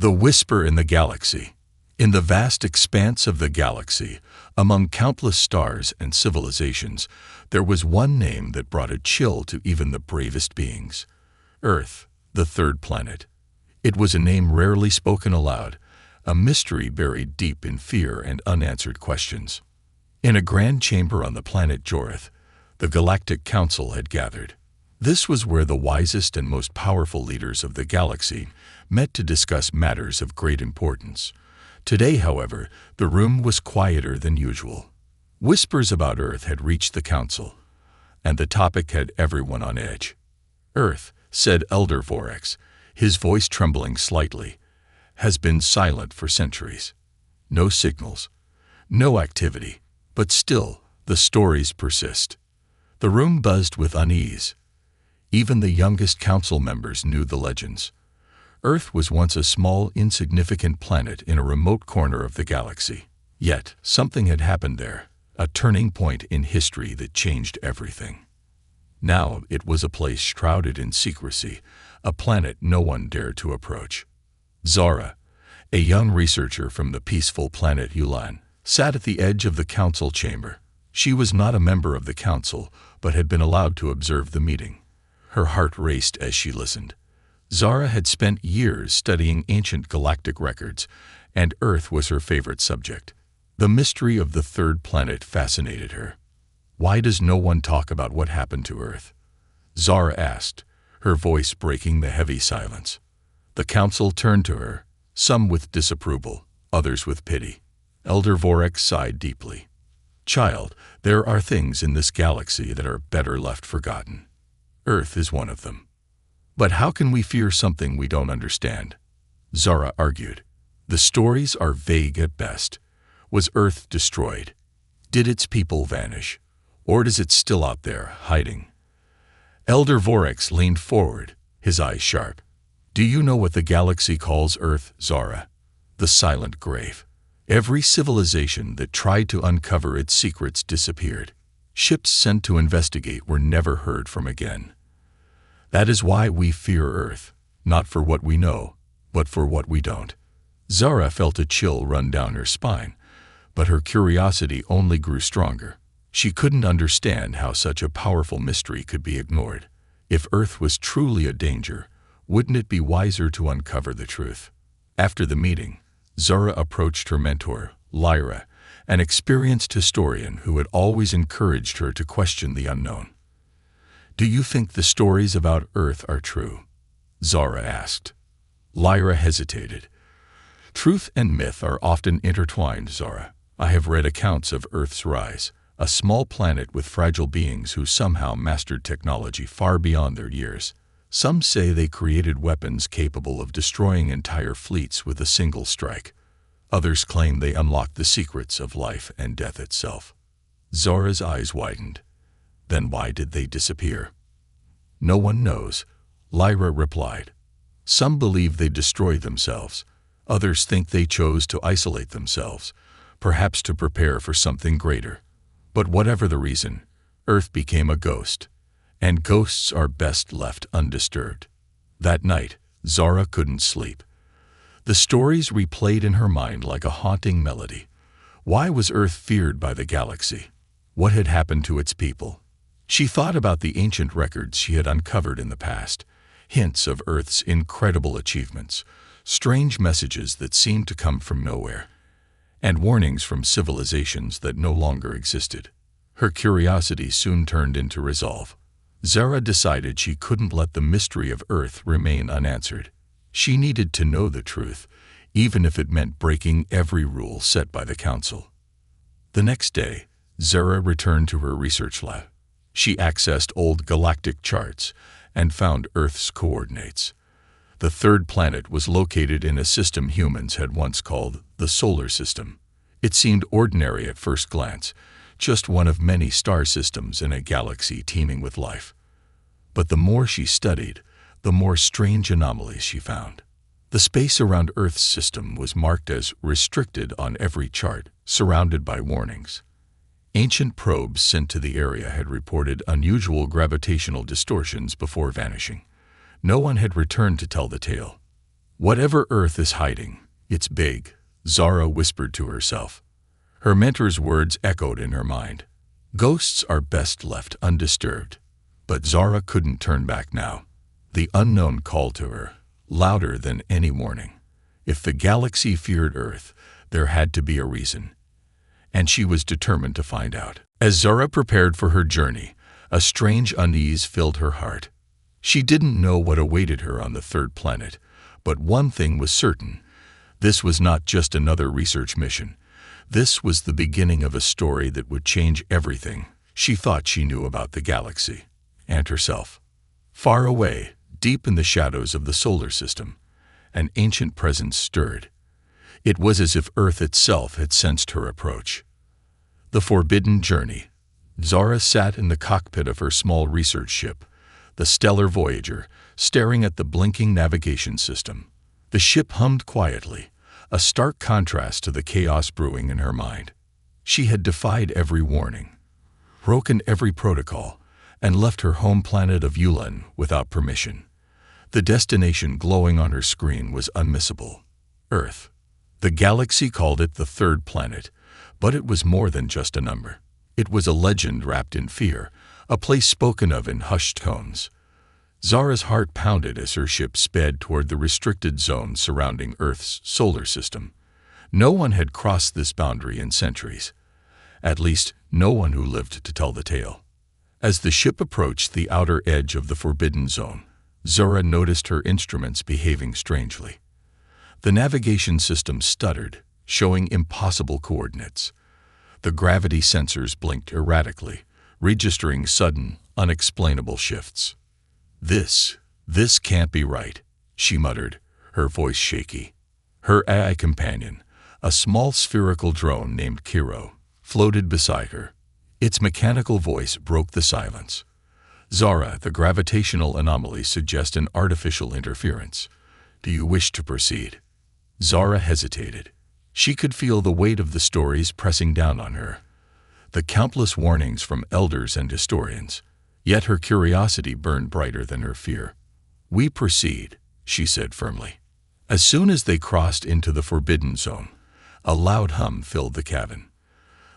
The whisper in the galaxy. In the vast expanse of the galaxy, among countless stars and civilizations, there was one name that brought a chill to even the bravest beings. Earth, the third planet. It was a name rarely spoken aloud, a mystery buried deep in fear and unanswered questions. In a grand chamber on the planet Jorith, the Galactic Council had gathered. This was where the wisest and most powerful leaders of the galaxy met to discuss matters of great importance. Today, however, the room was quieter than usual. Whispers about Earth had reached the council, and the topic had everyone on edge. Earth, said Elder Vorex, his voice trembling slightly, has been silent for centuries. No signals, no activity, but still, the stories persist. The room buzzed with unease. Even the youngest council members knew the legends. Earth was once a small, insignificant planet in a remote corner of the galaxy. Yet, something had happened there, a turning point in history that changed everything. Now it was a place shrouded in secrecy, a planet no one dared to approach. Zara, a young researcher from the peaceful planet Ulan, sat at the edge of the council chamber. She was not a member of the council, but had been allowed to observe the meeting. Her heart raced as she listened. Zara had spent years studying ancient galactic records, and Earth was her favorite subject. The mystery of the third planet fascinated her. Why does no one talk about what happened to Earth? Zara asked, her voice breaking the heavy silence. The council turned to her, some with disapproval, others with pity. Elder Vorex sighed deeply. Child, there are things in this galaxy that are better left forgotten. Earth is one of them. But how can we fear something we don't understand? Zara argued. The stories are vague at best. Was Earth destroyed? Did its people vanish? Or is it still out there, hiding? Elder Vorex leaned forward, his eyes sharp. Do you know what the galaxy calls Earth, Zara? The silent grave. Every civilization that tried to uncover its secrets disappeared. Ships sent to investigate were never heard from again. That is why we fear Earth, not for what we know, but for what we don't. Zara felt a chill run down her spine, but her curiosity only grew stronger. She couldn't understand how such a powerful mystery could be ignored. If Earth was truly a danger, wouldn't it be wiser to uncover the truth? After the meeting, Zara approached her mentor, Lyra, an experienced historian who had always encouraged her to question the unknown. Do you think the stories about Earth are true? Zara asked. Lyra hesitated. Truth and myth are often intertwined, Zara. I have read accounts of Earth's rise, a small planet with fragile beings who somehow mastered technology far beyond their years. Some say they created weapons capable of destroying entire fleets with a single strike. Others claim they unlocked the secrets of life and death itself. Zara's eyes widened. Then why did they disappear? No one knows, Lyra replied. Some believe they destroyed themselves. Others think they chose to isolate themselves, perhaps to prepare for something greater. But whatever the reason, Earth became a ghost, and ghosts are best left undisturbed. That night, Zara couldn't sleep. The stories replayed in her mind like a haunting melody. Why was Earth feared by the galaxy? What had happened to its people? She thought about the ancient records she had uncovered in the past, hints of Earth's incredible achievements, strange messages that seemed to come from nowhere, and warnings from civilizations that no longer existed. Her curiosity soon turned into resolve. Zara decided she couldn't let the mystery of Earth remain unanswered. She needed to know the truth, even if it meant breaking every rule set by the Council. The next day, Zara returned to her research lab. She accessed old galactic charts and found Earth's coordinates. The third planet was located in a system humans had once called the Solar System. It seemed ordinary at first glance, just one of many star systems in a galaxy teeming with life. But the more she studied, the more strange anomalies she found. The space around Earth's system was marked as restricted on every chart, surrounded by warnings. Ancient probes sent to the area had reported unusual gravitational distortions before vanishing. No one had returned to tell the tale. Whatever Earth is hiding, it's big, Zara whispered to herself. Her mentor's words echoed in her mind. Ghosts are best left undisturbed. But Zara couldn't turn back now. The unknown called to her, louder than any warning. If the galaxy feared Earth, there had to be a reason. And she was determined to find out. As Zara prepared for her journey, a strange unease filled her heart. She didn't know what awaited her on the third planet, but one thing was certain. This was not just another research mission. This was the beginning of a story that would change everything she thought she knew about the galaxy and herself. Far away, deep in the shadows of the solar system, an ancient presence stirred. It was as if Earth itself had sensed her approach. The forbidden journey. Zara sat in the cockpit of her small research ship, the Stellar Voyager, staring at the blinking navigation system. The ship hummed quietly, a stark contrast to the chaos brewing in her mind. She had defied every warning, broken every protocol, and left her home planet of Ulan without permission. The destination glowing on her screen was unmissable. Earth. The galaxy called it the third planet, but it was more than just a number. It was a legend wrapped in fear, a place spoken of in hushed tones. Zara's heart pounded as her ship sped toward the restricted zone surrounding Earth's solar system. No one had crossed this boundary in centuries. At least, no one who lived to tell the tale. As the ship approached the outer edge of the forbidden zone, Zara noticed her instruments behaving strangely. The navigation system stuttered, showing impossible coordinates. The gravity sensors blinked erratically, registering sudden, unexplainable shifts. This can't be right, she muttered, her voice shaky. Her AI companion, a small spherical drone named Kiro, floated beside her. Its mechanical voice broke the silence. Zara, the gravitational anomaly suggests an artificial interference. Do you wish to proceed? Zara hesitated. She could feel the weight of the stories pressing down on her, the countless warnings from elders and historians. Yet her curiosity burned brighter than her fear. We proceed, she said firmly. As soon as they crossed into the forbidden zone, a loud hum filled the cabin.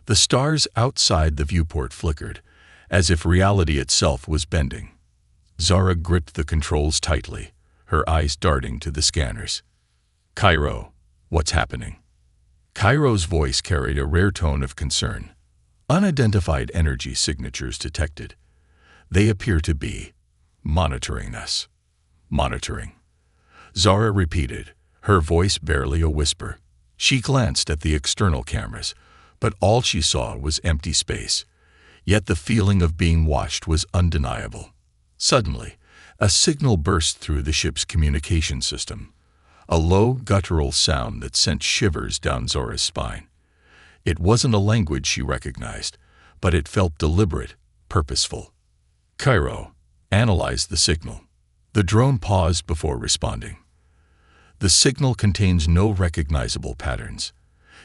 The stars outside the viewport flickered, as if reality itself was bending. Zara gripped the controls tightly, her eyes darting to the scanners. Cairo, what's happening? Cairo's voice carried a rare tone of concern. Unidentified energy signatures detected. They appear to be monitoring us. Monitoring. Zara repeated, her voice barely a whisper. She glanced at the external cameras, but all she saw was empty space. Yet the feeling of being watched was undeniable. Suddenly, a signal burst through the ship's communication system, a low, guttural sound that sent shivers down Zara's spine. It wasn't a language she recognized, but it felt deliberate, purposeful. Cairo, analyze the signal. The drone paused before responding. The signal contains no recognizable patterns.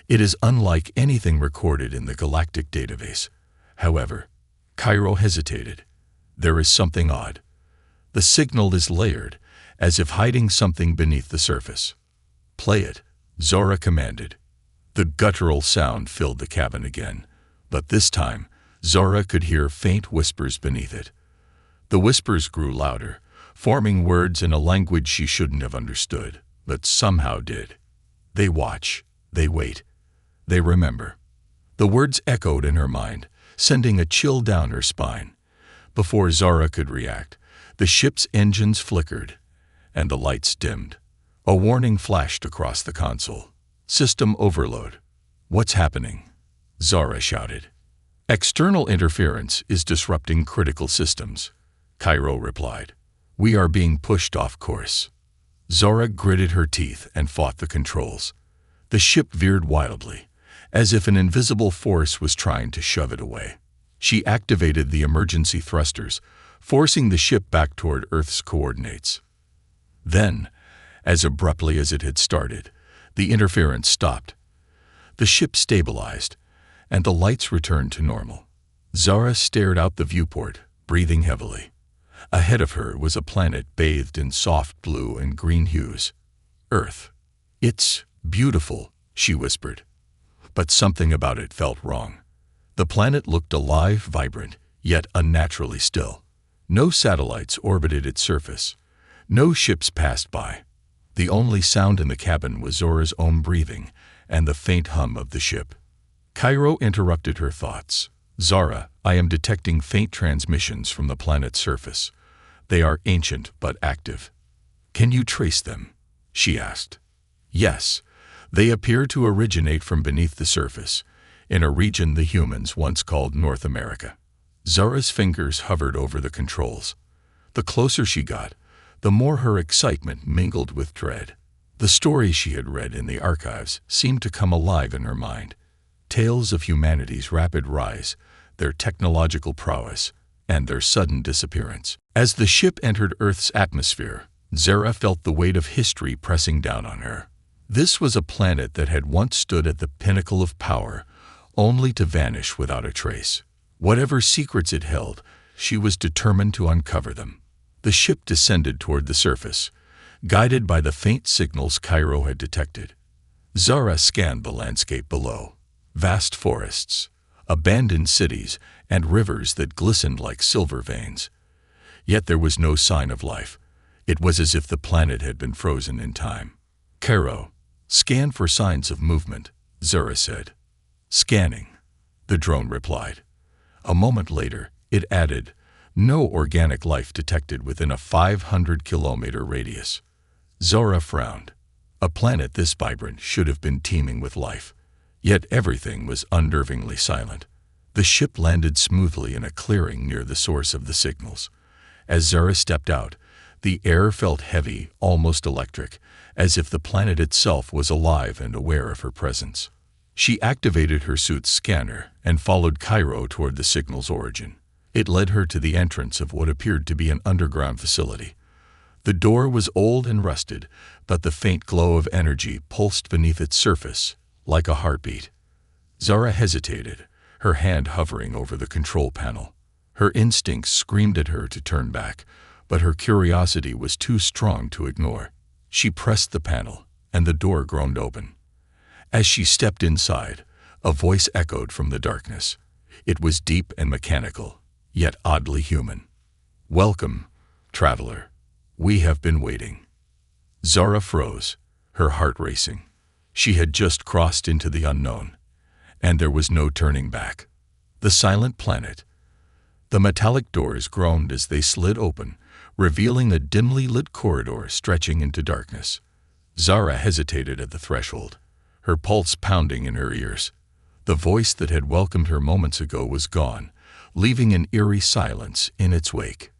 It is unlike anything recorded in the galactic database. However, Cairo hesitated. There is something odd. The signal is layered, as if hiding something beneath the surface. Play it, Zara commanded. The guttural sound filled the cabin again, but this time, Zara could hear faint whispers beneath it. The whispers grew louder, forming words in a language she shouldn't have understood, but somehow did. They watch, they wait, they remember. The words echoed in her mind, sending a chill down her spine. Before Zara could react, the ship's engines flickered, and the lights dimmed. A warning flashed across the console. System overload. What's happening? Zara shouted. External interference is disrupting critical systems, Cairo replied. We are being pushed off course. Zara gritted her teeth and fought the controls. The ship veered wildly, as if an invisible force was trying to shove it away. She activated the emergency thrusters, forcing the ship back toward Earth's coordinates. Then, as abruptly as it had started, the interference stopped. The ship stabilized, and the lights returned to normal. Zara stared out the viewport, breathing heavily. Ahead of her was a planet bathed in soft blue and green hues. Earth. It's beautiful, she whispered. But something about it felt wrong. The planet looked alive, vibrant, yet unnaturally still. No satellites orbited its surface. No ships passed by. The only sound in the cabin was Zora's own breathing and the faint hum of the ship. Cairo interrupted her thoughts. Zora, I am detecting faint transmissions from the planet's surface. They are ancient but active. Can you trace them? She asked. Yes, they appear to originate from beneath the surface, in a region the humans once called North America. Zora's fingers hovered over the controls. The closer she got, the more her excitement mingled with dread. The stories she had read in the archives seemed to come alive in her mind. Tales of humanity's rapid rise, their technological prowess, and their sudden disappearance. As the ship entered Earth's atmosphere, Zora felt the weight of history pressing down on her. This was a planet that had once stood at the pinnacle of power, only to vanish without a trace. Whatever secrets it held, she was determined to uncover them. The ship descended toward the surface, guided by the faint signals Cairo had detected. Zora scanned the landscape below. Vast forests, abandoned cities, and rivers that glistened like silver veins. Yet there was no sign of life. It was as if the planet had been frozen in time. Cairo, scan for signs of movement, Zora said. Scanning, the drone replied. A moment later, it added, no organic life detected within a 500-kilometer radius. Zora frowned. A planet this vibrant should have been teeming with life. Yet everything was unnervingly silent. The ship landed smoothly in a clearing near the source of the signals. As Zora stepped out, the air felt heavy, almost electric, as if the planet itself was alive and aware of her presence. She activated her suit's scanner and followed Cairo toward the signal's origin. It led her to the entrance of what appeared to be an underground facility. The door was old and rusted, but the faint glow of energy pulsed beneath its surface, like a heartbeat. Zora hesitated, her hand hovering over the control panel. Her instincts screamed at her to turn back, but her curiosity was too strong to ignore. She pressed the panel, and the door groaned open. As she stepped inside, a voice echoed from the darkness. It was deep and mechanical, yet oddly human. Welcome, traveler. We have been waiting. Zora froze, her heart racing. She had just crossed into the unknown, and there was no turning back. The silent planet. The metallic doors groaned as they slid open, revealing a dimly lit corridor stretching into darkness. Zora hesitated at the threshold, her pulse pounding in her ears. The voice that had welcomed her moments ago was gone, leaving an eerie silence in its wake.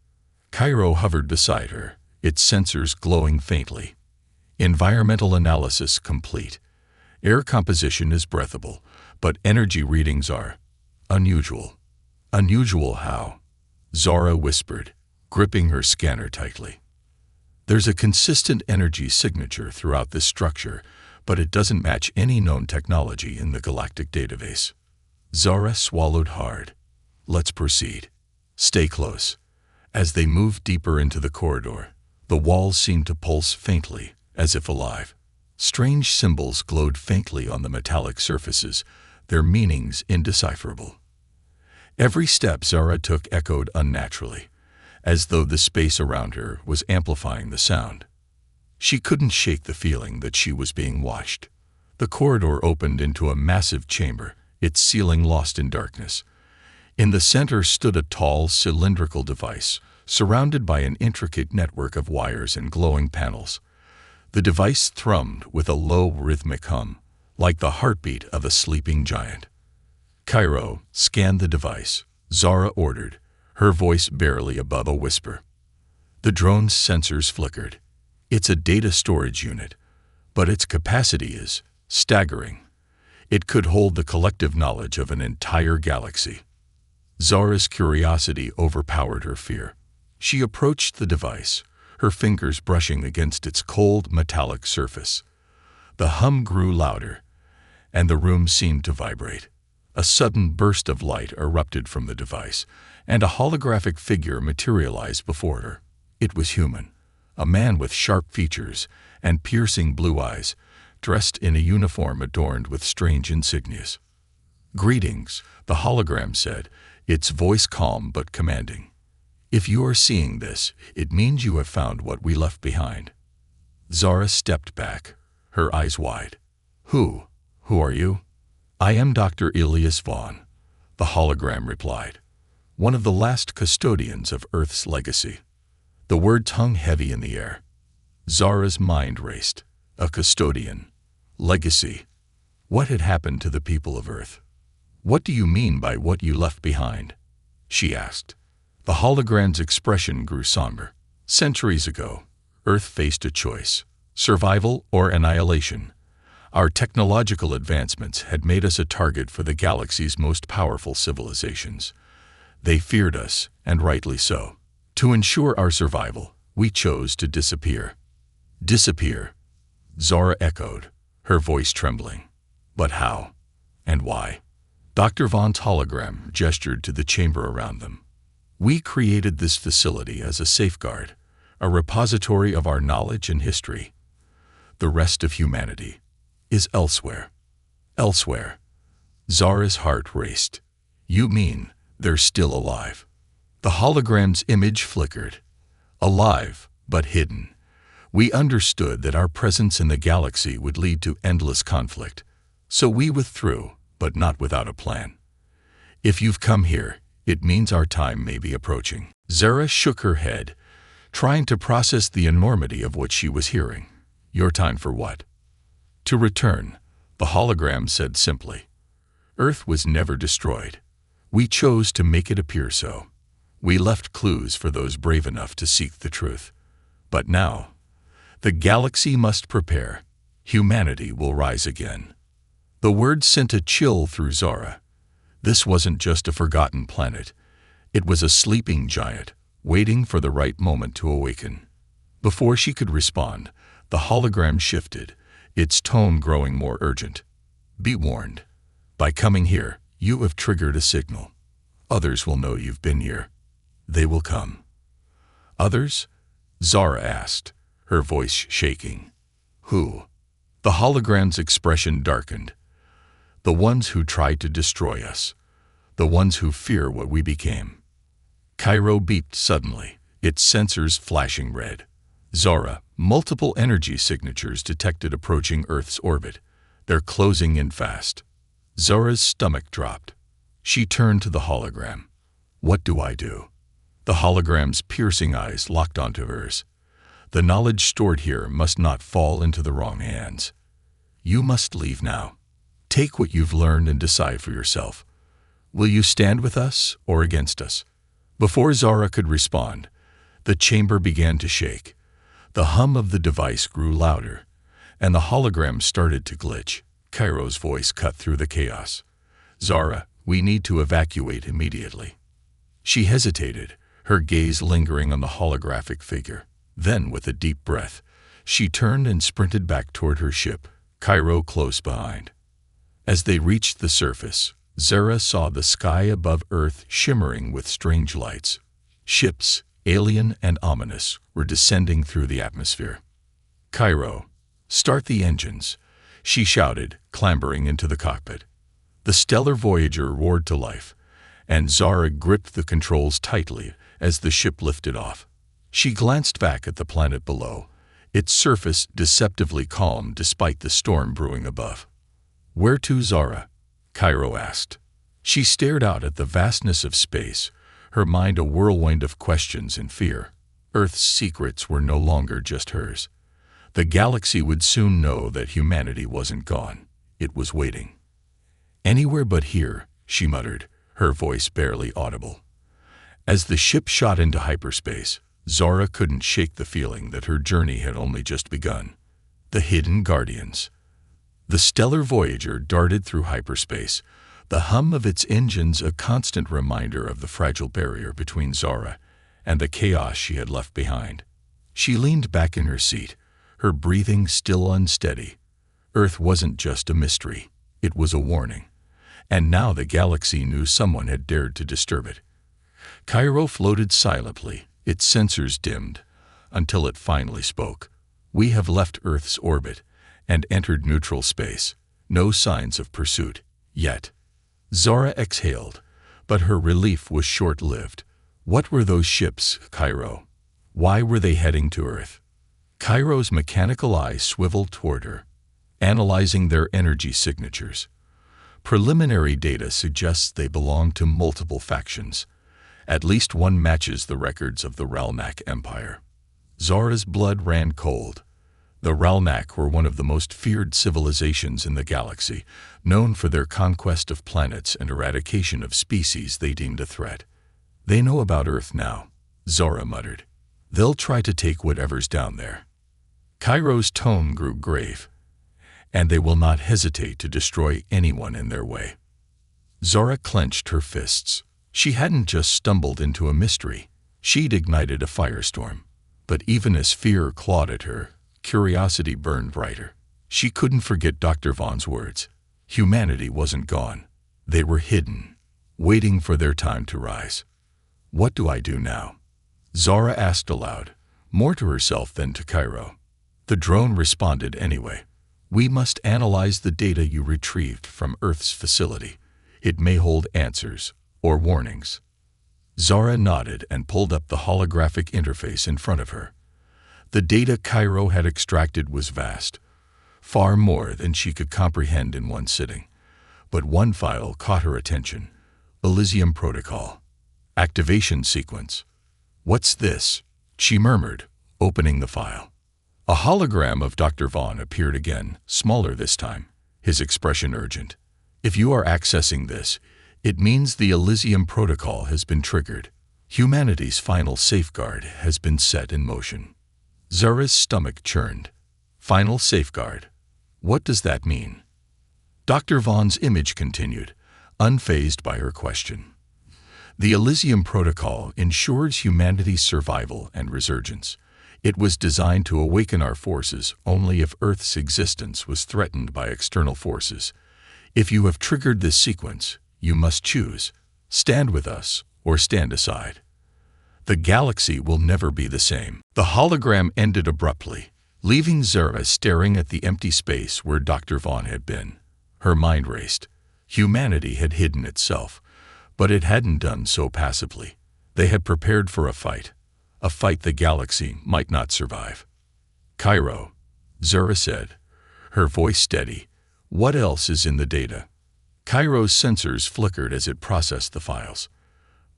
Cairo hovered beside her, its sensors glowing faintly. Environmental analysis complete. Air composition is breathable, but energy readings are unusual. Unusual how? Zora whispered, gripping her scanner tightly. There's a consistent energy signature throughout this structure, but it doesn't match any known technology in the galactic database. Zora swallowed hard. Let's proceed. Stay close. As they moved deeper into the corridor, the walls seemed to pulse faintly, as if alive. Strange symbols glowed faintly on the metallic surfaces, their meanings indecipherable. Every step Zora took echoed unnaturally, as though the space around her was amplifying the sound. She couldn't shake the feeling that she was being watched. The corridor opened into a massive chamber, its ceiling lost in darkness. In the center stood a tall, cylindrical device, surrounded by an intricate network of wires and glowing panels. The device thrummed with a low, rhythmic hum, like the heartbeat of a sleeping giant. Cairo, scan the device, Zora ordered, her voice barely above a whisper. The drone's sensors flickered. It's a data storage unit, but its capacity is staggering. It could hold the collective knowledge of an entire galaxy. Zora's curiosity overpowered her fear. She approached the device, her fingers brushing against its cold, metallic surface. The hum grew louder, and the room seemed to vibrate. A sudden burst of light erupted from the device, and a holographic figure materialized before her. It was human, a man with sharp features and piercing blue eyes, dressed in a uniform adorned with strange insignias. "Greetings," the hologram said, its voice calm but commanding. "If you are seeing this, it means you have found what we left behind." Zara stepped back, her eyes wide. Who are you?" "I am Dr. Elias Vaughn," the hologram replied, "one of the last custodians of Earth's legacy." The words hung heavy in the air. Zara's mind raced. A custodian. Legacy. What had happened to the people of Earth? "What do you mean by what you left behind?" she asked. The hologram's expression grew somber. "Centuries ago, Earth faced a choice: survival or annihilation. Our technological advancements had made us a target for the galaxy's most powerful civilizations. They feared us, and rightly so. To ensure our survival, we chose to disappear." "Disappear?" Zara echoed, her voice trembling. "But how? And why?" Dr. Vaughn's hologram gestured to the chamber around them. "We created this facility as a safeguard, a repository of our knowledge and history. The rest of humanity is elsewhere." "Elsewhere?" Zara's heart raced. "You mean they're still alive?" The hologram's image flickered. "Alive, but hidden. We understood that our presence in the galaxy would lead to endless conflict, so we withdrew, but not without a plan. If you've come here, it means our time may be approaching." Zara shook her head, trying to process the enormity of what she was hearing. "Your time for what?" "To return," the hologram said simply. "Earth was never destroyed. We chose to make it appear so. We left clues for those brave enough to seek the truth. But now, the galaxy must prepare. Humanity will rise again." The word sent a chill through Zara. This wasn't just a forgotten planet. It was a sleeping giant, waiting for the right moment to awaken. Before she could respond, the hologram shifted, its tone growing more urgent. "Be warned. By coming here, you have triggered a signal. Others will know you've been here. They will come." "Others?" Zara asked, her voice shaking. "Who?" The hologram's expression darkened. "The ones who tried to destroy us. The ones who fear what we became." Cairo beeped suddenly, its sensors flashing red. "Zara, multiple energy signatures detected approaching Earth's orbit. They're closing in fast." Zara's stomach dropped. She turned to the hologram. "What do I do?" The hologram's piercing eyes locked onto hers. "The knowledge stored here must not fall into the wrong hands. You must leave now. Take what you've learned and decide for yourself. Will you stand with us or against us?" Before Zara could respond, the chamber began to shake. The hum of the device grew louder, and the hologram started to glitch. Cairo's voice cut through the chaos. "Zara, we need to evacuate immediately." She hesitated, her gaze lingering on the holographic figure. Then, with a deep breath, she turned and sprinted back toward her ship, Cairo close behind. As they reached the surface, Zara saw the sky above Earth shimmering with strange lights. Ships, alien and ominous, were descending through the atmosphere. "Cairo, start the engines," she shouted, clambering into the cockpit. The stellar Voyager roared to life, and Zara gripped the controls tightly as the ship lifted off. She glanced back at the planet below, its surface deceptively calm despite the storm brewing above. "Where to, Zara?" Cairo asked. She stared out at the vastness of space, her mind a whirlwind of questions and fear. Earth's secrets were no longer just hers. The galaxy would soon know that humanity wasn't gone. It was waiting. "Anywhere but here," she muttered, her voice barely audible. As the ship shot into hyperspace, Zara couldn't shake the feeling that her journey had only just begun. The hidden guardians. The stellar Voyager darted through hyperspace, the hum of its engines a constant reminder of the fragile barrier between Zara and the chaos she had left behind. She leaned back in her seat, her breathing still unsteady. Earth wasn't just a mystery, it was a warning. And now the galaxy knew someone had dared to disturb it. Cairo floated silently, its sensors dimmed, until it finally spoke. "We have left Earth's orbit and entered neutral space. No signs of pursuit yet." Zara exhaled, but her relief was short-lived. What were those ships, Cairo? Why were they heading to Earth? Cairo's mechanical eye swiveled toward her, analyzing their energy signatures. Preliminary data suggests they belong to multiple factions. At least one matches the records of the Ralnak Empire. Zara's blood ran cold. The Ralnak were one of the most feared civilizations in the galaxy, known for their conquest of planets and eradication of species they deemed a threat. "They know about Earth now," Zara muttered. "They'll try to take whatever's down there." Cairo's tone grew grave. "And they will not hesitate to destroy anyone in their way." Zara clenched her fists. She hadn't just stumbled into a mystery. She'd ignited a firestorm. But even as fear clawed at her, curiosity burned brighter. She couldn't forget Dr. Vaughn's words. Humanity wasn't gone. They were hidden, waiting for their time to rise. "What do I do now?" Zara asked aloud, more to herself than to Cairo. The drone responded anyway. "We must analyze the data you retrieved from Earth's facility. It may hold answers or warnings." Zara nodded and pulled up the holographic interface in front of her. The data Cairo had extracted was vast, far more than she could comprehend in one sitting. But one file caught her attention: Elysium Protocol. Activation sequence. "What's this?" she murmured, opening the file. A hologram of Dr. Vaughn appeared again, smaller this time, his expression urgent. "If you are accessing this, it means the Elysium Protocol has been triggered. Humanity's final safeguard has been set in motion." Zara's stomach churned. Final safeguard? What does that mean? Dr. Vaughn's image continued, unfazed by her question. "The Elysium Protocol ensures humanity's survival and resurgence. It was designed to awaken our forces only if Earth's existence was threatened by external forces. If you have triggered this sequence, you must choose: stand with us or stand aside. The galaxy will never be the same." The hologram ended abruptly, leaving Zara staring at the empty space where Dr. Vaughn had been. Her mind raced. Humanity had hidden itself, but it hadn't done so passively. They had prepared for a fight the galaxy might not survive. "Cairo," Zara said, her voice steady, "what else is in the data?" Cairo's sensors flickered as it processed the files.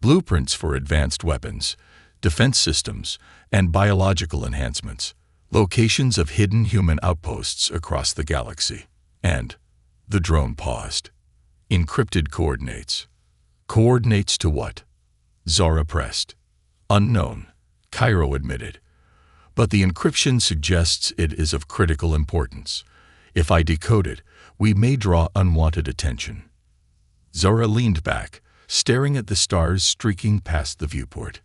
Blueprints for advanced weapons, defense systems, and biological enhancements, locations of hidden human outposts across the galaxy. And the drone paused. "Encrypted coordinates." "Coordinates to what?" Zara pressed. "Unknown," Cairo admitted. "But the encryption suggests it is of critical importance. If I decode it, we may draw unwanted attention." Zara leaned back, staring at the stars streaking past the viewport.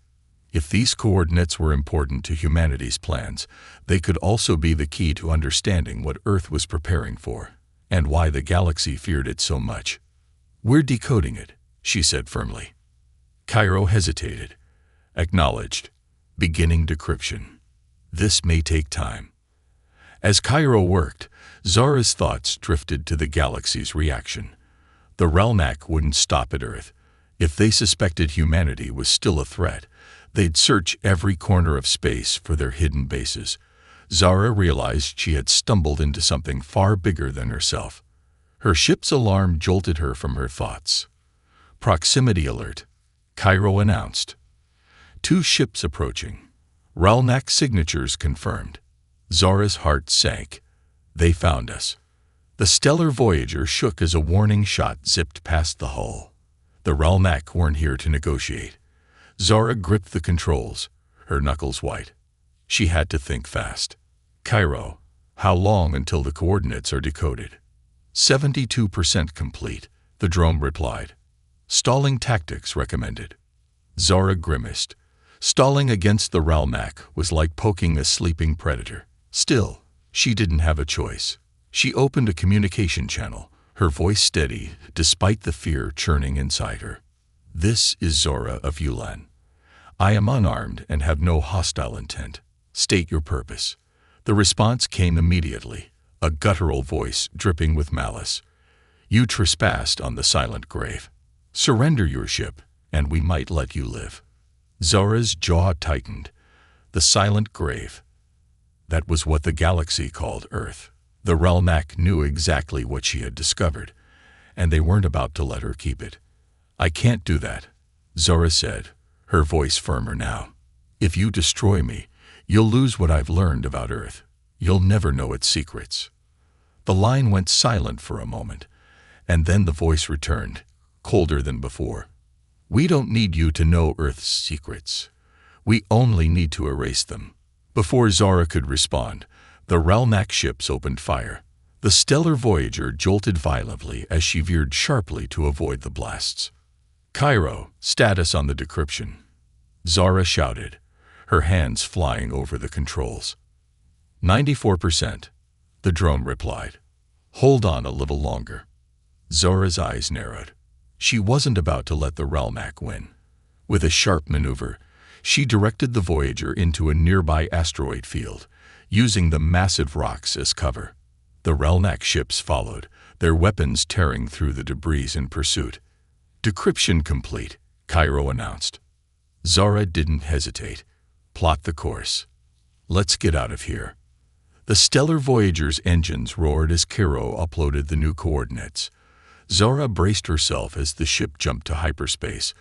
If these coordinates were important to humanity's plans, they could also be the key to understanding what Earth was preparing for, and why the galaxy feared it so much. "We're decoding it," she said firmly. Cairo hesitated, acknowledged, "beginning decryption. This may take time." As Cairo worked, Zara's thoughts drifted to the galaxy's reaction. The Ralnak wouldn't stop at Earth. If they suspected humanity was still a threat, they'd search every corner of space for their hidden bases. Zara realized she had stumbled into something far bigger than herself. Her ship's alarm jolted her from her thoughts. "Proximity alert," Cairo announced. "2 ships approaching. Ralnak signatures confirmed." Zara's heart sank. They found us. The stellar Voyager shook as a warning shot zipped past the hull. The Ralnak weren't here to negotiate. Zara gripped the controls, her knuckles white. She had to think fast. "Cairo, how long until the coordinates are decoded?" 72% complete, the drone replied. "Stalling tactics recommended." Zara grimaced. Stalling against the Ralnak was like poking a sleeping predator. Still, she didn't have a choice. She opened a communication channel, her voice steady despite the fear churning inside her. "This is Zora of Yulan. I am unarmed and have no hostile intent. State your purpose." The response came immediately, a guttural voice dripping with malice. "You trespassed on the silent grave. Surrender your ship, and we might let you live." Zora's jaw tightened. The silent grave. That was what the galaxy called Earth. The Relnac knew exactly what she had discovered, and they weren't about to let her keep it. "I can't do that," Zora said, her voice firmer now. "If you destroy me, you'll lose what I've learned about Earth. You'll never know its secrets." The line went silent for a moment, and then the voice returned, colder than before. "We don't need you to know Earth's secrets. We only need to erase them." Before Zora could respond, the Relnac ships opened fire. The stellar Voyager jolted violently as she veered sharply to avoid the blasts. "Cairo, status on the decryption," Zora shouted, her hands flying over the controls. 94%, the drone replied. "Hold on a little longer." Zora's eyes narrowed. She wasn't about to let the Relnac win. With a sharp maneuver, she directed the Voyager into a nearby asteroid field, using the massive rocks as cover. The Relnac ships followed, their weapons tearing through the debris in pursuit. "Decryption complete," Cairo announced. Zora didn't hesitate. "Plot the course. Let's get out of here." The stellar Voyager's engines roared as Cairo uploaded the new coordinates. Zora braced herself as the ship jumped to hyperspace,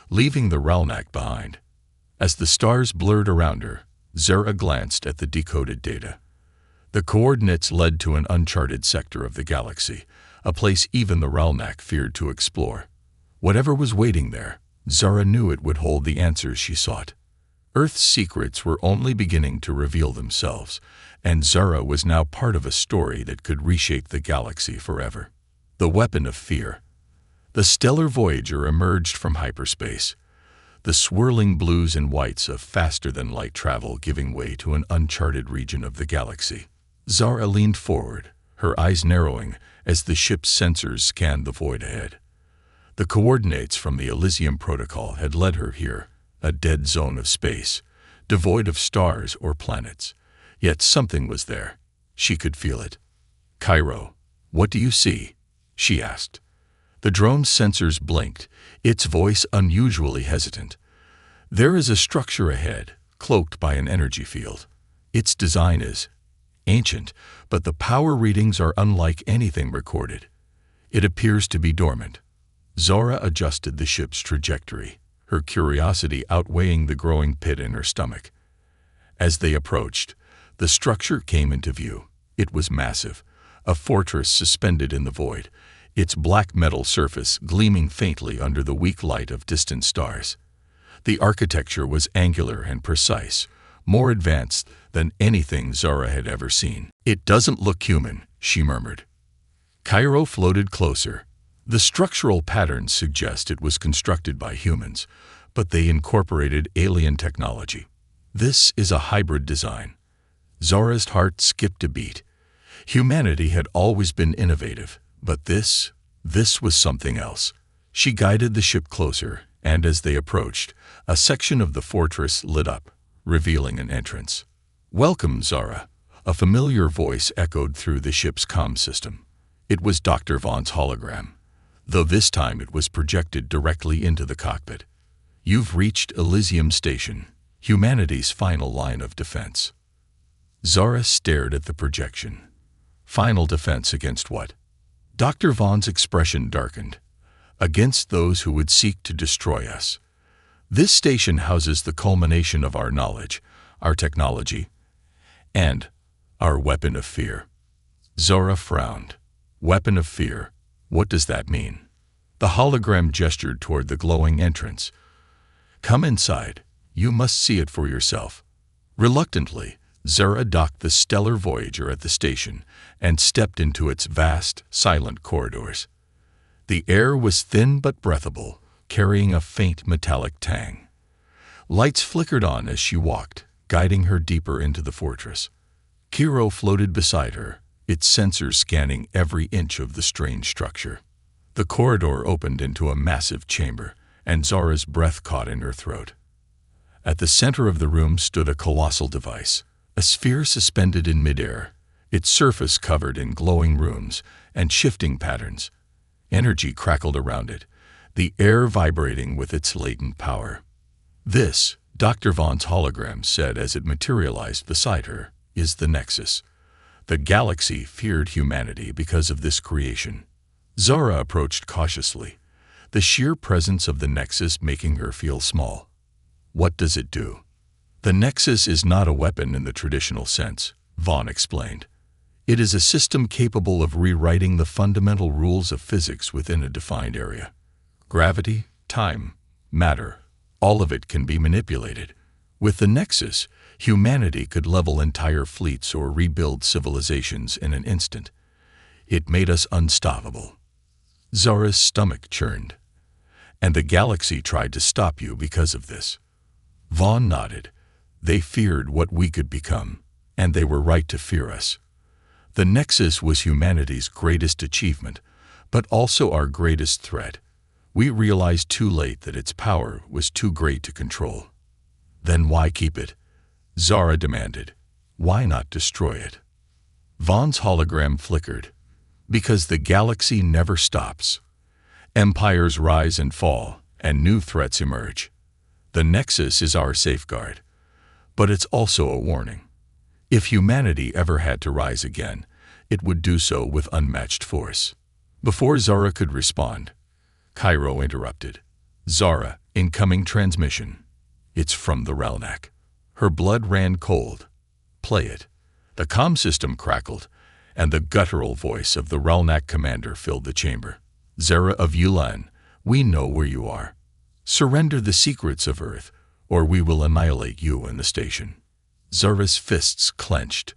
leaving the Relnac behind. As the stars blurred around her, Zora glanced at the decoded data. The coordinates led to an uncharted sector of the galaxy, a place even the Relnac feared to explore. Whatever was waiting there, Zora knew it would hold the answers she sought. Earth's secrets were only beginning to reveal themselves, and Zora was now part of a story that could reshape the galaxy forever. The weapon of fear. The stellar Voyager emerged from hyperspace, the swirling blues and whites of faster-than-light travel giving way to an uncharted region of the galaxy. Zora leaned forward, her eyes narrowing as the ship's sensors scanned the void ahead. The coordinates from the Elysium Protocol had led her here, a dead zone of space, devoid of stars or planets. Yet something was there. She could feel it. "Cairo, what do you see?" she asked. The drone's sensors blinked, its voice unusually hesitant. "There is a structure ahead, cloaked by an energy field. Its design is ancient, but the power readings are unlike anything recorded. It appears to be dormant." Zora adjusted the ship's trajectory, her curiosity outweighing the growing pit in her stomach. As they approached, the structure came into view. It was massive, a fortress suspended in the void, its black metal surface gleaming faintly under the weak light of distant stars. The architecture was angular and precise, more advanced than anything Zora had ever seen. "It doesn't look human," she murmured. Cairo floated closer. The structural patterns suggest it was constructed by humans, but they incorporated alien technology. "This is a hybrid design." Zora's heart skipped a beat. Humanity had always been innovative, but this was something else. She guided the ship closer, and as they approached, a section of the fortress lit up, revealing an entrance. "Welcome, Zora," a familiar voice echoed through the ship's comm system. It was Dr. Vaughn's hologram, though this time it was projected directly into the cockpit. "You've reached Elysium Station, humanity's final line of defense." Zora stared at the projection. Final defense against what? Dr. Vaughn's expression darkened. "Against those who would seek to destroy us. This station houses the culmination of our knowledge, our technology, and our weapon of fear." Zora frowned. "Weapon of fear? What does that mean?" The hologram gestured toward the glowing entrance. "Come inside. You must see it for yourself." Reluctantly, Zora docked the stellar Voyager at the station and stepped into its vast, silent corridors. The air was thin but breathable, carrying a faint metallic tang. Lights flickered on as she walked, guiding her deeper into the fortress. Cairo floated beside her, its sensors scanning every inch of the strange structure. The corridor opened into a massive chamber, and Zora's breath caught in her throat. At the center of the room stood a colossal device, a sphere suspended in midair, its surface covered in glowing runes and shifting patterns. Energy crackled around it, the air vibrating with its latent power. "This," Dr. Vaughn's hologram said as it materialized beside her, "is the Nexus. The galaxy feared humanity because of this creation." Zara approached cautiously, the sheer presence of the Nexus making her feel small. "What does it do?" "The Nexus is not a weapon in the traditional sense," Vaughn explained. "It is a system capable of rewriting the fundamental rules of physics within a defined area. Gravity, time, matter, all of it can be manipulated. With the Nexus, humanity could level entire fleets or rebuild civilizations in an instant. It made us unstoppable." Zara's stomach churned. "And the galaxy tried to stop you because of this." Vaughn nodded. "They feared what we could become, and they were right to fear us. The Nexus was humanity's greatest achievement, but also our greatest threat. We realized too late that its power was too great to control." "Then why keep it?" Zara demanded. "Why not destroy it?" Vaughn's hologram flickered. "Because the galaxy never stops. Empires rise and fall, and new threats emerge. The Nexus is our safeguard. But it's also a warning. If humanity ever had to rise again, it would do so with unmatched force." Before Zara could respond, Cairo interrupted. "Zara, incoming transmission. It's from the Relnac." Her blood ran cold. "Play it." The comm system crackled, and the guttural voice of the Relnac commander filled the chamber. "Zara of Yulan, we know where you are. Surrender the secrets of Earth, or we will annihilate you and the station." Zara's fists clenched.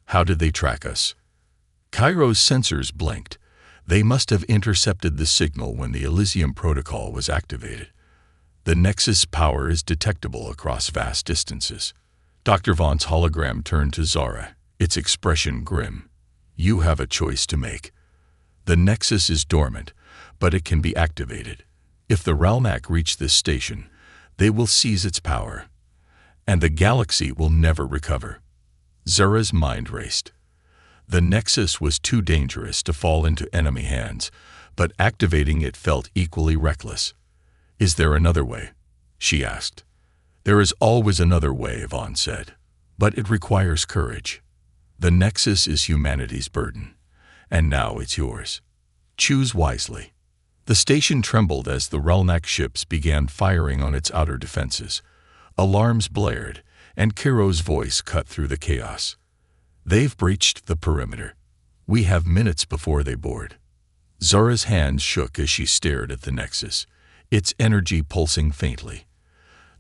"How did they track us?" Cairo's sensors blinked. They must have intercepted the signal when the Elysium protocol was activated. The Nexus power is detectable across vast distances. Dr. Vaughn's hologram turned to Zara, its expression grim. "You have a choice to make. The Nexus is dormant, but it can be activated. If the Relnac reach this station, they will seize its power, and the galaxy will never recover." Zara's mind raced. The Nexus was too dangerous to fall into enemy hands, but activating it felt equally reckless. "Is there another way?" she asked. "There is always another way," Vaughn said, "but it requires courage. The Nexus is humanity's burden, and now it's yours. Choose wisely." The station trembled as the Relnac ships began firing on its outer defenses. Alarms blared, and Cairo's voice cut through the chaos. "They've breached the perimeter. We have minutes before they board." Zara's hands shook as she stared at the Nexus, its energy pulsing faintly.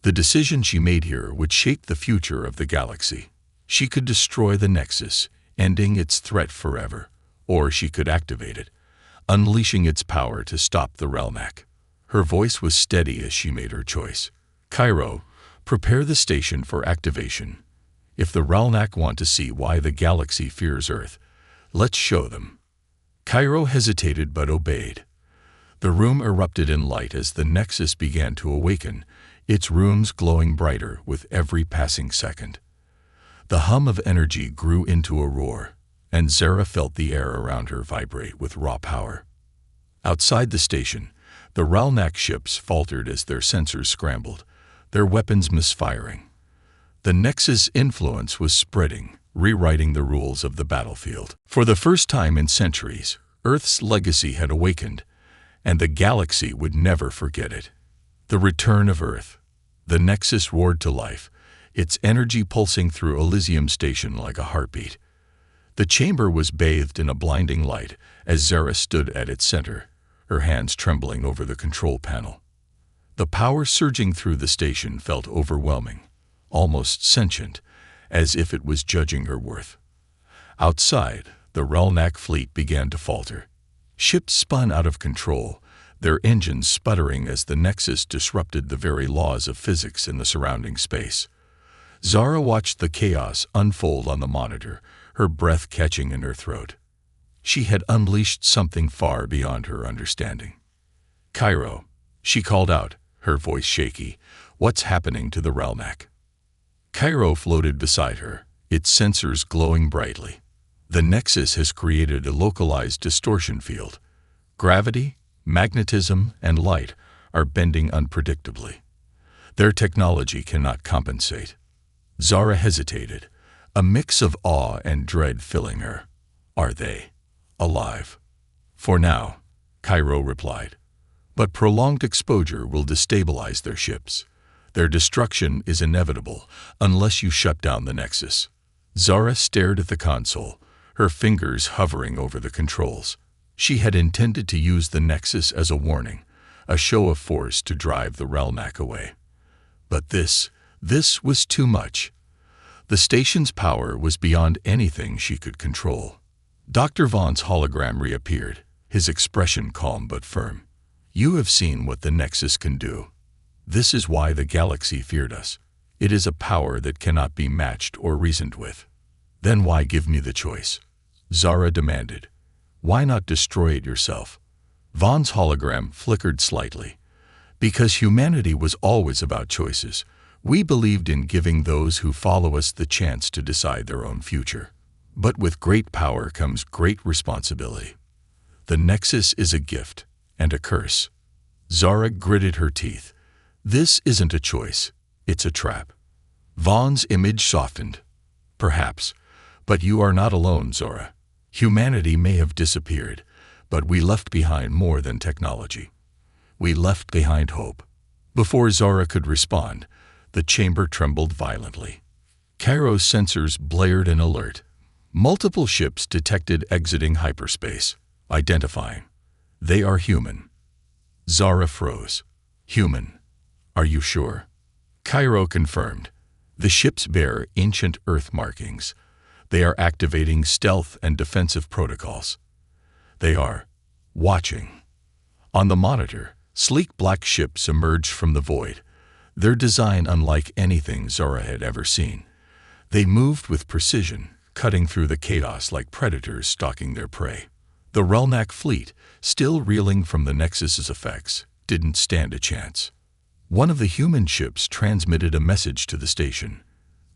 The decision she made here would shape the future of the galaxy. She could destroy the Nexus, ending its threat forever, or she could activate it, unleashing its power to stop the Relnac. Her voice was steady as she made her choice. "Cairo, prepare the station for activation. If the Relnac want to see why the galaxy fears Earth, let's show them." Cairo hesitated but obeyed. The room erupted in light as the Nexus began to awaken, its runes glowing brighter with every passing second. The hum of energy grew into a roar, and Zara felt the air around her vibrate with raw power. Outside the station, the Relnac ships faltered as their sensors scrambled, their weapons misfiring. The Nexus influence was spreading, rewriting the rules of the battlefield. For the first time in centuries, Earth's legacy had awakened, and the galaxy would never forget it. The return of Earth. The Nexus roared to life, its energy pulsing through Elysium Station like a heartbeat. The chamber was bathed in a blinding light as Zara stood at its center, her hands trembling over the control panel. The power surging through the station felt overwhelming, almost sentient, as if it was judging her worth. Outside, the Relnac fleet began to falter. Ships spun out of control, their engines sputtering as the Nexus disrupted the very laws of physics in the surrounding space. Zara watched the chaos unfold on the monitor, her breath catching in her throat. She had unleashed something far beyond her understanding. "Cairo," she called out, her voice shaky, "what's happening to the Relnac?" Cairo floated beside her, its sensors glowing brightly. The Nexus has created a localized distortion field. Gravity, magnetism, and light are bending unpredictably. Their technology cannot compensate. Zara hesitated, a mix of awe and dread filling her. Are they alive? For now, Cairo replied. But prolonged exposure will destabilize their ships. Their destruction is inevitable unless you shut down the Nexus. Zara stared at the console, her fingers hovering over the controls. She had intended to use the Nexus as a warning, a show of force to drive the Relnac away. But this was too much. The station's power was beyond anything she could control. Dr. Vaughn's hologram reappeared, his expression calm but firm. You have seen what the Nexus can do. This is why the galaxy feared us. It is a power that cannot be matched or reasoned with. Then why give me the choice? Zara demanded. Why not destroy it yourself? Vaughn's hologram flickered slightly. Because humanity was always about choices. We believed in giving those who follow us the chance to decide their own future. But with great power comes great responsibility. The Nexus is a gift and a curse. Zara gritted her teeth. This isn't a choice, it's a trap. Vaughn's image softened. Perhaps, but you are not alone, Zara. Humanity may have disappeared, but we left behind more than technology. We left behind hope. Before Zara could respond, the chamber trembled violently. Cairo's sensors blared an alert. Multiple ships detected exiting hyperspace, identifying. They are human. Zara froze. Human. Are you sure? Cairo confirmed. The ships bear ancient Earth markings. They are activating stealth and defensive protocols. They are watching. On the monitor, sleek black ships emerged from the void, their design unlike anything Zara had ever seen. They moved with precision, cutting through the chaos like predators stalking their prey. The Relnac fleet, still reeling from the Nexus's effects, didn't stand a chance. One of the human ships transmitted a message to the station.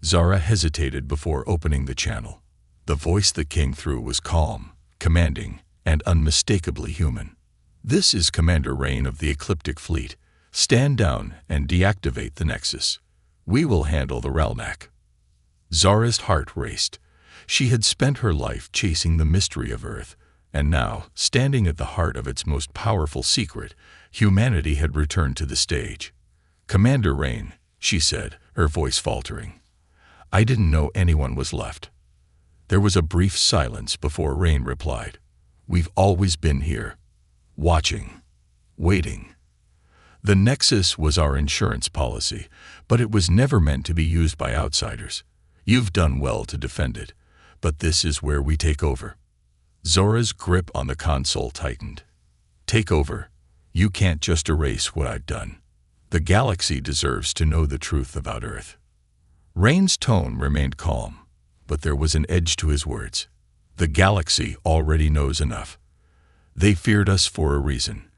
Zara hesitated before opening the channel. The voice that came through was calm, commanding, and unmistakably human. This is Commander Rain of the Ecliptic Fleet. Stand down and deactivate the Nexus. We will handle the Relnac. Zara's heart raced. She had spent her life chasing the mystery of Earth, and now, standing at the heart of its most powerful secret, humanity had returned to the stage. Commander Rain, she said, her voice faltering. I didn't know anyone was left. There was a brief silence before Rain replied. We've always been here, watching, waiting. The Nexus was our insurance policy, but it was never meant to be used by outsiders. You've done well to defend it, but this is where we take over. Zora's grip on the console tightened. Take over. You can't just erase what I've done. The galaxy deserves to know the truth about Earth. Rain's tone remained calm, but there was an edge to his words. The galaxy already knows enough. They feared us for a reason,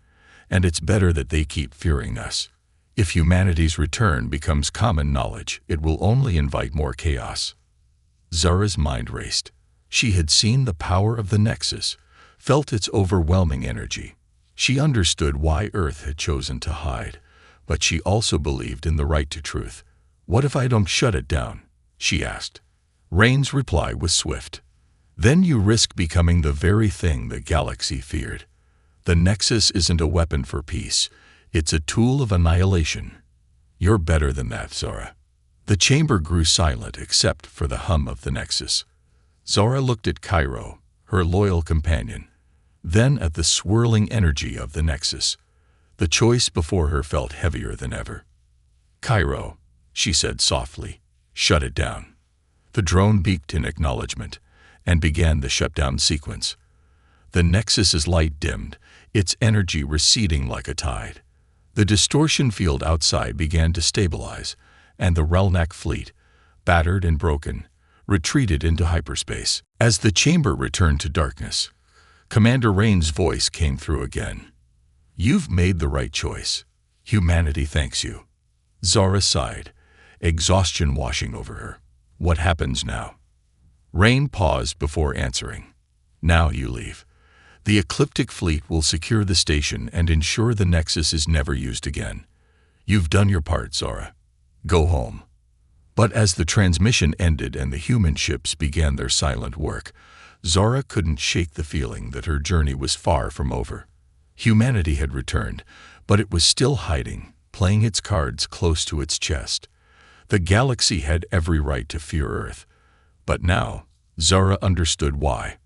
and it's better that they keep fearing us. If humanity's return becomes common knowledge, it will only invite more chaos. Zara's mind raced. She had seen the power of the Nexus, felt its overwhelming energy. She understood why Earth had chosen to hide, but she also believed in the right to truth. What if I don't shut it down? She asked. Rain's reply was swift. Then you risk becoming the very thing the galaxy feared. The Nexus isn't a weapon for peace. It's a tool of annihilation. You're better than that, Zara. The chamber grew silent except for the hum of the Nexus. Zara looked at Cairo, her loyal companion, then at the swirling energy of the Nexus. The choice before her felt heavier than ever. Cairo, she said softly, shut it down. The drone beeped in acknowledgement and began the shutdown sequence. The Nexus's light dimmed, its energy receding like a tide. The distortion field outside began to stabilize, and the Relnac fleet, battered and broken, retreated into hyperspace. As the chamber returned to darkness, Commander Rain's voice came through again. You've made the right choice. Humanity thanks you. Zara sighed, exhaustion washing over her. What happens now? Rain paused before answering. Now you leave. The Ecliptic fleet will secure the station and ensure the Nexus is never used again. You've done your part, Zara. Go home. But as the transmission ended and the human ships began their silent work, Zara couldn't shake the feeling that her journey was far from over. Humanity had returned, but it was still hiding, playing its cards close to its chest. The galaxy had every right to fear Earth. But now, Zara understood why.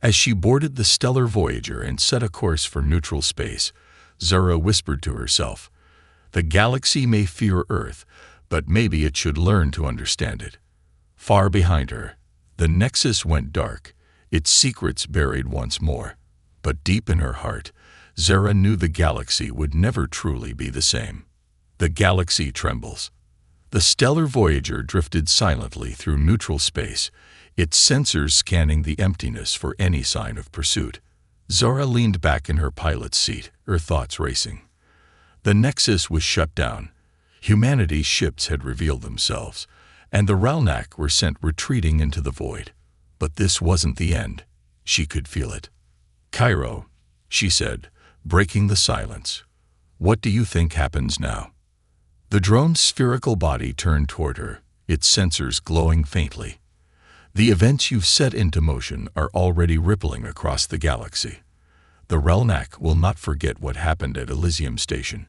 As she boarded the stellar Voyager and set a course for neutral space, Zara whispered to herself, "The galaxy may fear Earth, but maybe it should learn to understand it." Far behind her, the Nexus went dark, its secrets buried once more. But deep in her heart, Zara knew the galaxy would never truly be the same. The galaxy trembles. The stellar Voyager drifted silently through neutral space, its sensors scanning the emptiness for any sign of pursuit. Zara leaned back in her pilot's seat, her thoughts racing. The Nexus was shut down. Humanity's ships had revealed themselves, and the Ralnak were sent retreating into the void. But this wasn't the end. She could feel it. "Cairo," she said, breaking the silence. "What do you think happens now?" The drone's spherical body turned toward her, its sensors glowing faintly. "The events you've set into motion are already rippling across the galaxy. The Relnak will not forget what happened at Elysium Station,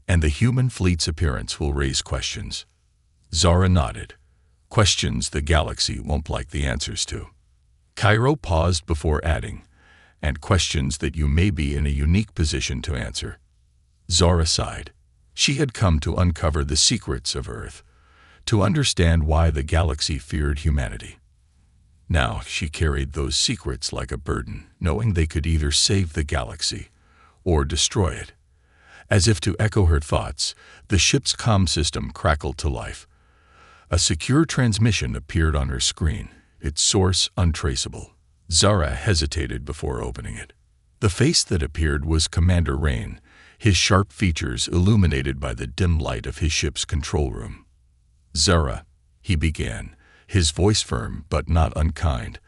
and the human fleet's appearance will raise questions." Zara nodded. Questions the galaxy won't like the answers to. Cairo paused before adding, "and questions that you may be in a unique position to answer." Zara sighed. She had come to uncover the secrets of Earth, to understand why the galaxy feared humanity. Now she carried those secrets like a burden, knowing they could either save the galaxy or destroy it. As if to echo her thoughts, the ship's comm system crackled to life. A secure transmission appeared on her screen, its source untraceable. Zara hesitated before opening it. The face that appeared was Commander Rain, his sharp features illuminated by the dim light of his ship's control room. "Zara," he began, his voice firm but not unkind,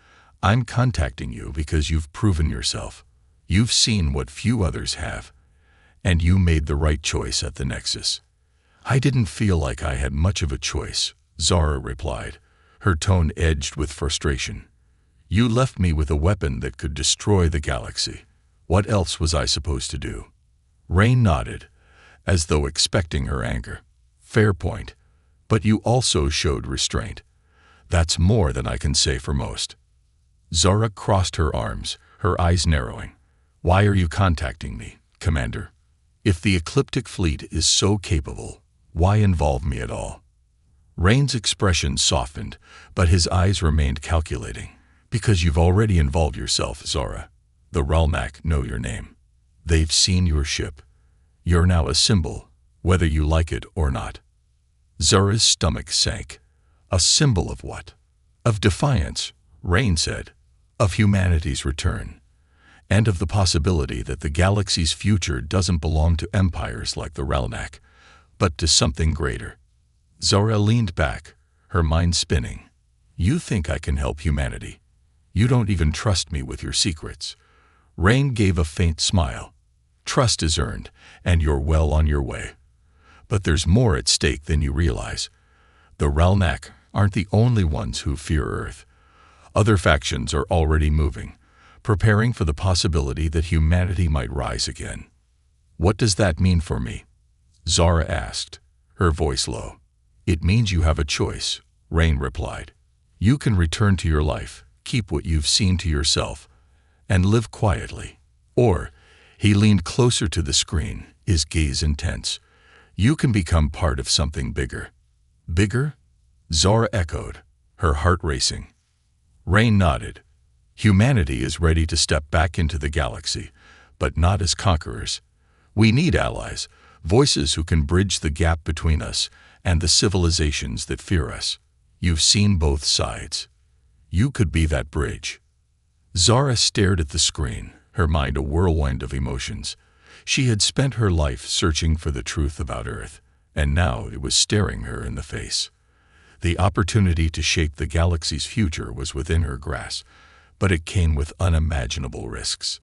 "I'm contacting you because you've proven yourself. You've seen what few others have, and you made the right choice at the Nexus." "I didn't feel like I had much of a choice," Zara replied, her tone edged with frustration. "You left me with a weapon that could destroy the galaxy. What else was I supposed to do?" Rain nodded, as though expecting her anger. "Fair point. But you also showed restraint. That's more than I can say for most." Zara crossed her arms, her eyes narrowing. "Why are you contacting me, Commander? If the Ecliptic fleet is so capable, why involve me at all?" Rain's expression softened, but his eyes remained calculating. "Because you've already involved yourself, Zara. The Ralnak know your name. They've seen your ship. You're now a symbol, whether you like it or not." Zara's stomach sank. "A symbol of what?" "Of defiance," Rain said. "Of humanity's return. And of the possibility that the galaxy's future doesn't belong to empires like the Ralnak, but to something greater." Zara leaned back, her mind spinning. "You think I can help humanity? You don't even trust me with your secrets." Rain gave a faint smile. "Trust is earned, and you're well on your way. But there's more at stake than you realize. The Ralnak aren't the only ones who fear Earth. Other factions are already moving, preparing for the possibility that humanity might rise again." "What does that mean for me?" Zara asked, her voice low. "It means you have a choice," Rain replied. "You can return to your life, keep what you've seen to yourself, and live quietly. Or," he leaned closer to the screen, his gaze intense, "you can become part of something bigger." "Bigger?" Zara echoed, her heart racing. Rain nodded. "Humanity is ready to step back into the galaxy, but not as conquerors. We need allies, voices who can bridge the gap between us and the civilizations that fear us. You've seen both sides. You could be that bridge." Zara stared at the screen, her mind a whirlwind of emotions. She had spent her life searching for the truth about Earth, and now it was staring her in the face. The opportunity to shape the galaxy's future was within her grasp, but it came with unimaginable risks.